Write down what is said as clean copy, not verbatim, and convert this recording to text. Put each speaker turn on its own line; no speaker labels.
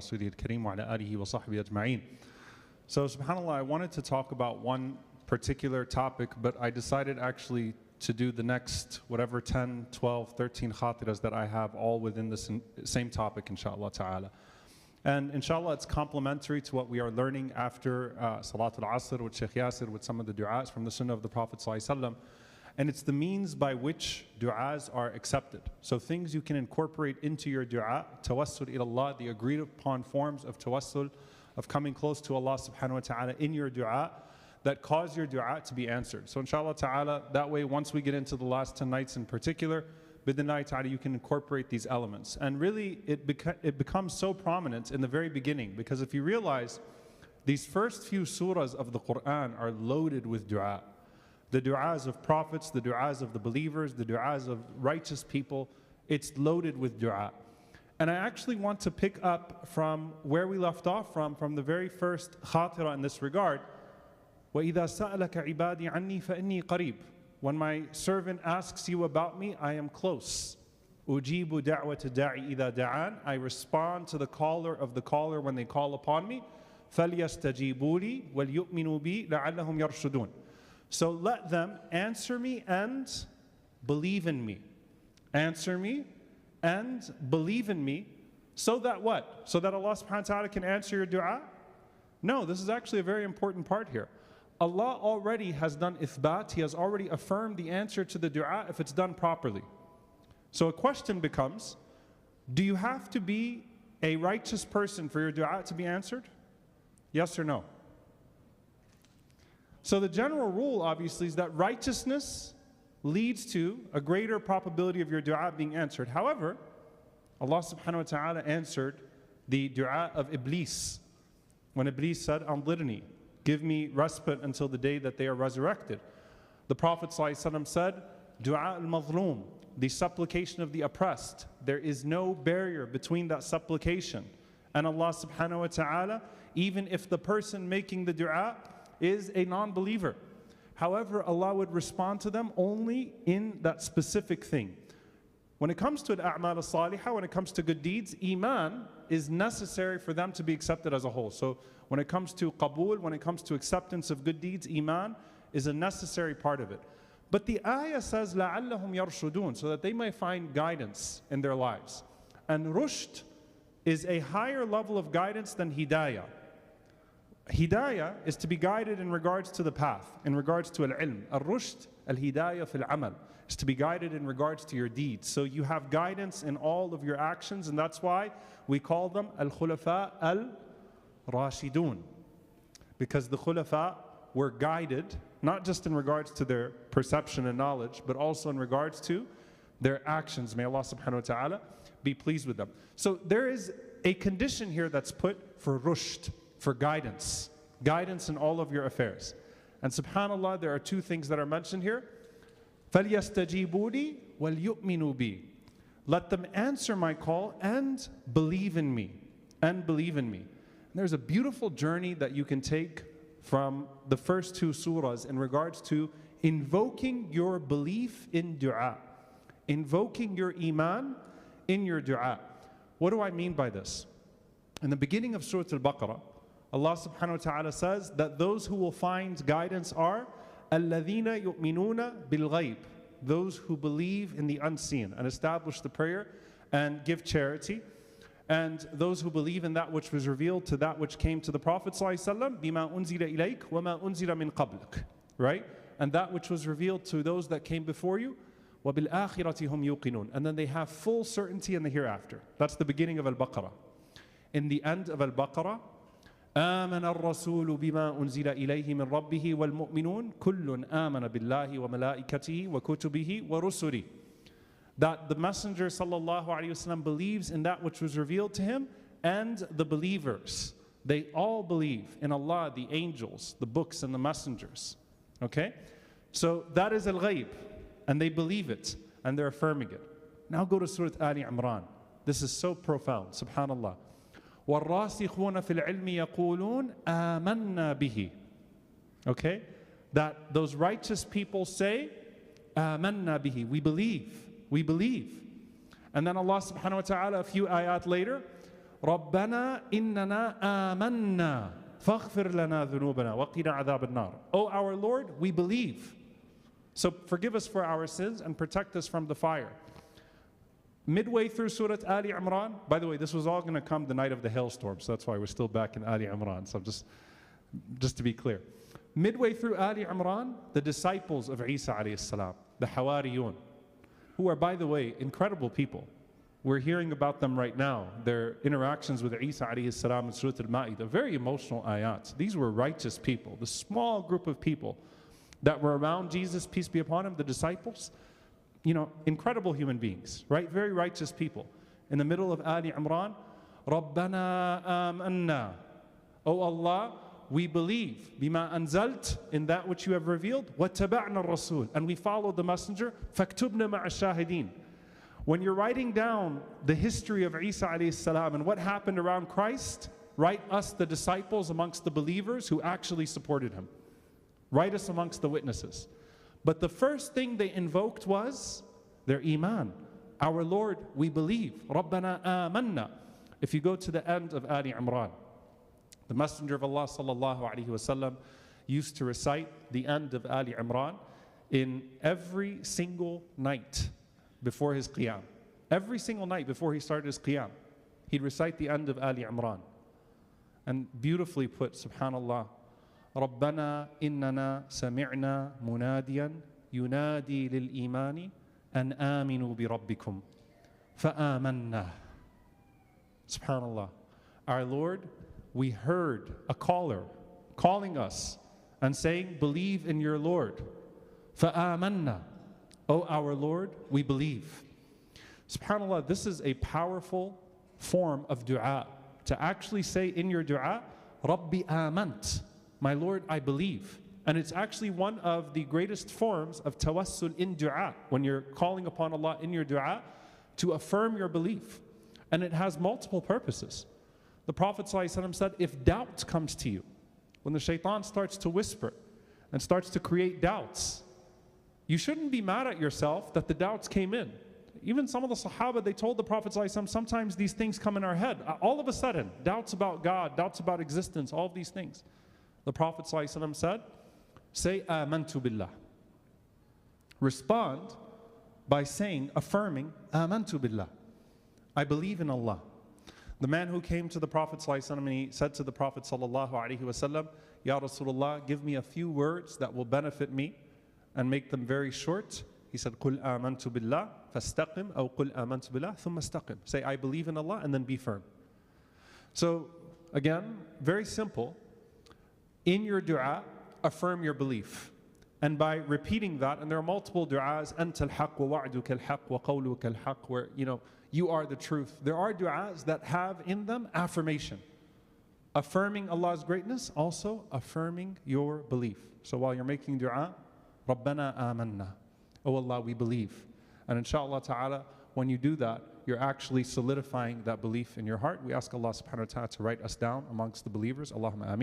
رسوله الكريم وعلى آله وصحبه أجمعين. So subhanAllah, I wanted to talk about one particular topic, but I decided actually to do the next whatever 10, 12, 13 khatiras that I have all within the same topic, inshallah ta'ala. And inshallah, it's complementary to what we are learning after Salatul Asr with Shaykh Yasir, with some of the du'as from the Sunnah of the Prophet ﷺ. And it's the means by which du'as are accepted. So things you can incorporate into your du'a, tawassul ilallah, the agreed upon forms of tawassul, of coming close to Allah subhanahu wa ta'ala in your du'a, that cause your du'a to be answered. So inshallah ta'ala, that way once we get into the last 10 nights in particular, bid'nillahi ta'ala, you can incorporate these elements. And really, it becomes so prominent in the very beginning, because if you realize, these first few surahs of the Quran are loaded with du'a. The du'as of prophets, the du'as of the believers, the du'as of righteous people, it's loaded with du'a. And I actually want to pick up from where we left off from the very first khatira in this regard. وَإِذَا سَأَلَكَ عِبَادِي عَنِّي فَإِنِّي قَرِيبٌ. When my servant asks you about me, I am close. أُجِيبُ دَعْوَةَ دَاعِ إِذَا دَعَانِ. I respond to the caller of the caller when they call upon me. فَلْيَسْتَجِيبُوا لِي وَلْيُؤْمِنُوا بِي لَعَلَّهُمْ يَرْشُدُونَ. So let them answer me and believe in me. Answer me and believe in me, so that what? So that Allah subhanahu wa ta'ala can answer your dua? No, this is actually a very important part here. Allah already has done ithbat, He has already affirmed the answer to the dua if it's done properly. So a question becomes, do you have to be a righteous person for your dua to be answered? Yes or no? So the general rule obviously is that righteousness leads to a greater probability of your dua being answered. However, Allah subhanahu wa ta'ala answered the dua of Iblis. When Iblis said, "Anzirni," give me respite until the day that they are resurrected. The Prophet ﷺ said, "Dua al-mazlum," the supplication of the oppressed. There is no barrier between that supplication and Allah subhanahu wa ta'ala, even if the person making the dua is a non-believer. However, Allah would respond to them only in that specific thing. When it comes to al-a'mal as-salihah, when it comes to good deeds, Iman is necessary for them to be accepted as a whole. So when it comes to qabul, when it comes to acceptance of good deeds, Iman is a necessary part of it. But the ayah says, لَعَلَّهُمْ يَرْشُدُونَ, so that they may find guidance in their lives. And rushd is a higher level of guidance than hidayah. Hidayah is to be guided in regards to the path, in regards to al-ilm. Al-rushd, al-hidayah fil amal, is to be guided in regards to your deeds. So you have guidance in all of your actions, and that's why we call them al-khulafa al-rashidun. Because the khulafa were guided, not just in regards to their perception and knowledge, but also in regards to their actions. May Allah subhanahu wa ta'ala be pleased with them. So there is a condition here that's put for rushd, for guidance. Guidance in all of your affairs. And subhanAllah, there are two things that are mentioned here. فَلْيَسْتَجِيبُوا لِي وَلْيُؤْمِنُوا بِي. Let them answer my call and believe in me. And believe in me. And there's a beautiful journey that you can take from the first two surahs in regards to invoking your belief in dua. Invoking your iman in your dua. What do I mean by this? In the beginning of Surah Al-Baqarah, Allah subhanahu wa ta'ala says that those who will find guidance are الَّذِينَ يُؤْمِنُونَ بِالْغَيْبِ, those who believe in the unseen and establish the prayer and give charity, and those who believe in that which was revealed to that which came to the Prophet ﷺ, بِمَا أُنزِلَ إِلَيْكَ وَمَا أُنزِلَ مِنْ قَبْلِكَ, right? And that which was revealed to those that came before you, وَبِالْآخِرَةِ هُمْ يُوقِنُونَ, and then they have full certainty in the hereafter. That's the beginning of Al-Baqarah. In the end of Al-Baqarah, آمن الرسول بما أنزل إليه من ربه والمؤمنون كل آمن بالله وملائكته وكتبه ورسله. That the Messenger sallallahu alaihi wasallam believes in that which was revealed to him, and the believers, they all believe in Allah, the angels, the books, and the messengers. Okay? So that is al-ghayb, and they believe it, and they're affirming it. Now go to Surah Ali Imran. This is so profound, subhanallah. وَالرَّاسِخُونَ فِي الْعِلْمِ يَقُولُونَ آمَنَّا بِهِ. Okay? That those righteous people say, آمَنَّا بِهِ, we believe. We believe. And then Allah subhanahu wa ta'ala, a few ayat later, رَبَّنَا إِنَّنَا آمَنَّا فَاغْفِرْ لَنَا ذُنُوبَنَا وَقِنَا عَذَابَ النَّارِ. Oh our Lord, we believe. So forgive us for our sins and protect us from the fire. Midway through Surah Ali Imran, by the way, this was all going to come the night of the hailstorm, so that's why we're still back in Ali Imran. So just to be clear. Midway through Ali Imran, the disciples of Isa alayhi salam, the Hawariyun, who are, by the way, incredible people. We're hearing about them right now, their interactions with Isa alayhi salam in Surah Al-Ma'idah, very emotional ayats. These were righteous people, the small group of people that were around Jesus, peace be upon him, the disciples, incredible human beings, right? Very righteous people. In the middle of Ali Imran, رَبَّنَا آمَنَّا. Oh Allah, we believe bima anzalt, in that which you have revealed, وَاتَّبَعْنَا الرَّسُولِ, and we followed the messenger, فَاكْتُبْنَا مَعَ الشَّاهِدِينَ. When you're writing down the history of Isa alayhi salam and what happened around Christ, write us the disciples amongst the believers who actually supported him. Write us amongst the witnesses. But the first thing they invoked was their Iman. Our Lord, we believe. Rabbana amanna. If you go to the end of Ali Imran, the Messenger of Allah sallallahu alaihi wasallam used to recite the end of Ali Imran in every single night before his qiyam. Every single night before he started his qiyam, he'd recite the end of Ali Imran. And beautifully put, subhanallah, رَبَّنَا إِنَّنَا سَمِعْنَا مُنَادِيًا يُنَادِي لِلْإِيمَانِ أَنْ آمِنُوا بِرَبِّكُمْ فَآمَنَّا. Subhanallah. Our Lord, we heard a caller calling us and saying, believe in your Lord. فَآمَنَّا. Oh our Lord, we believe. Subhanallah, this is a powerful form of dua. To actually say in your dua, Rabbi amant. My Lord, I believe. And it's actually one of the greatest forms of tawassul in dua, when you're calling upon Allah in your dua to affirm your belief. And it has multiple purposes. The Prophet ﷺ said, if doubt comes to you, when the shaitan starts to whisper and starts to create doubts, you shouldn't be mad at yourself that the doubts came in. Even some of the Sahaba, they told the Prophet ﷺ, sometimes these things come in our head. All of a sudden, doubts about God, doubts about existence, all of these things. The Prophet ﷺ said, say, Amantu billah. Respond by saying, affirming, Amantu billah. I believe in Allah. The man who came to the Prophet ﷺ and he said to the Prophet ﷺ, Ya Rasulullah, give me a few words that will benefit me and make them very short. He said, Qul amantu billah, fastaqim, or Qul amantu billah, thumma istaqim. Say, I believe in Allah, and then be firm. So, again, very simple. In your dua, affirm your belief. And by repeating that, and there are multiple du'as, أَنْتَ الْحَقُّ وَوَعْدُكَ الْحَقُّ وَقَوْلُكَ الْحَقُّ, where, you are the truth. There are du'as that have in them affirmation. Affirming Allah's greatness, also affirming your belief. So while you're making dua, رَبَّنَا آمَنَّا. Oh Allah, we believe. And inshallah ta'ala, when you do that, you're actually solidifying that belief in your heart. We ask Allah subhanahu wa ta'ala to write us down amongst the believers. Allahumma ameen.